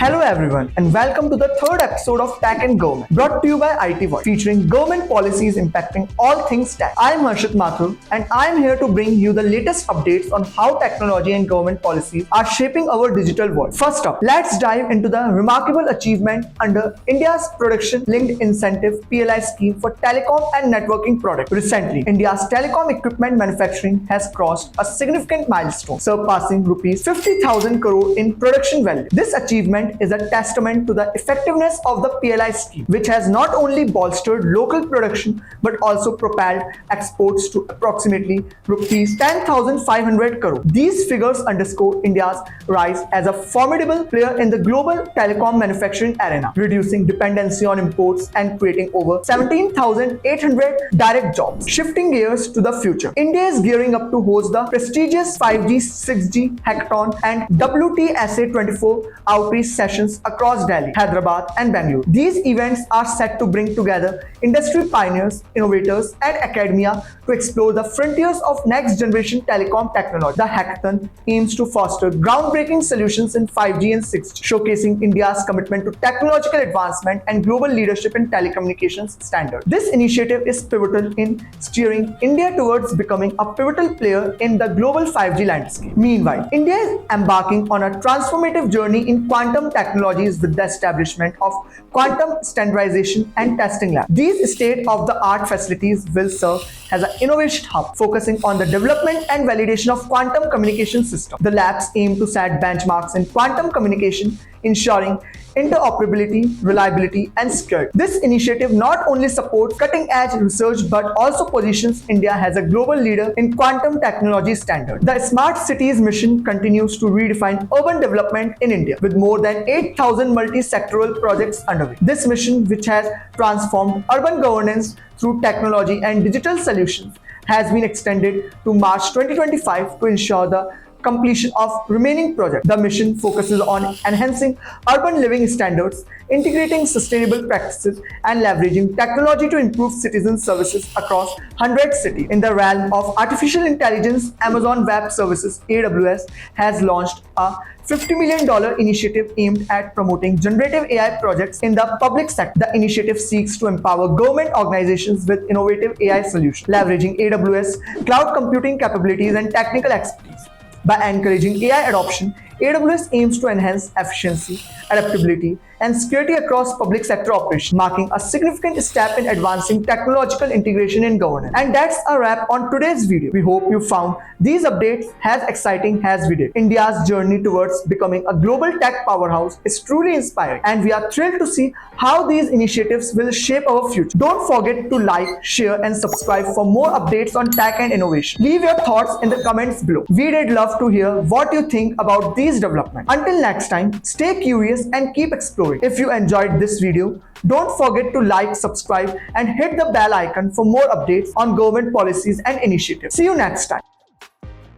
Hello everyone and welcome to the third episode of Tech and Government, brought to you by IT Voice, featuring government policies impacting all things tech. I am Harshit Mathur and I am here to bring you the latest updates on how technology and government policies are shaping our digital world. First up, let's dive into the remarkable achievement under India's Production Linked Incentive (PLI) scheme for telecom and networking products. Recently, India's telecom equipment manufacturing has crossed a significant milestone, surpassing rupees 50,000 crore in production value. This achievement is a testament to the effectiveness of the PLI scheme, which has not only bolstered local production but also propelled exports to approximately rupees 10,500 crore. These figures underscore India's rise as a formidable player in the global telecom manufacturing arena, reducing dependency on imports and creating over 17,800 direct jobs. Shifting gears to the future, India is gearing up to host the prestigious 5G, 6G Hackathon and WTSA 24 outreach sessions across Delhi, Hyderabad, and Bangalore. These events are set to bring together industry pioneers, innovators, and academia to explore the frontiers of next-generation telecom technology. The hackathon aims to foster groundbreaking solutions in 5G and 6G, showcasing India's commitment to technological advancement and global leadership in telecommunications standards. This initiative is pivotal in steering India towards becoming a pivotal player in the global 5G landscape. Meanwhile, India is embarking on a transformative journey in quantum technologies with the establishment of quantum standardization and testing labs. These state-of-the-art facilities will serve as an innovation hub, focusing on the development and validation of quantum communication systems. The labs aim to set benchmarks in quantum communication, ensuring interoperability, reliability, and security. This initiative not only supports cutting-edge research but also positions India as a global leader in quantum technology standards. The Smart Cities mission continues to redefine urban development in India, with more than 8,000 multi-sectoral projects underway. This mission, which has transformed urban governance through technology and digital solutions, has been extended to March 2025 to ensure the completion of remaining projects. The mission focuses on enhancing urban living standards, integrating sustainable practices, and leveraging technology to improve citizen services across 100 cities. In the realm of artificial intelligence, Amazon Web Services (AWS) has launched a $50 million initiative aimed at promoting generative AI projects in the public sector. The initiative seeks to empower government organizations with innovative AI solutions, leveraging AWS cloud computing capabilities and technical expertise. By encouraging AI adoption, AWS aims to enhance efficiency, adaptability, and security across public sector operations, marking a significant step in advancing technological integration in governance. And that's a wrap on today's video. We hope you found these updates as exciting as we did. India's journey towards becoming a global tech powerhouse is truly inspiring, and we are thrilled to see how these initiatives will shape our future. Don't forget to like, share, and subscribe for more updates on tech and innovation. Leave your thoughts in the comments below. We did love to hear what you think about these developments. Until next time, stay curious and keep exploring. If you enjoyed this video, don't forget to like, subscribe, and hit the bell icon for more updates on government policies and initiatives. See you next time.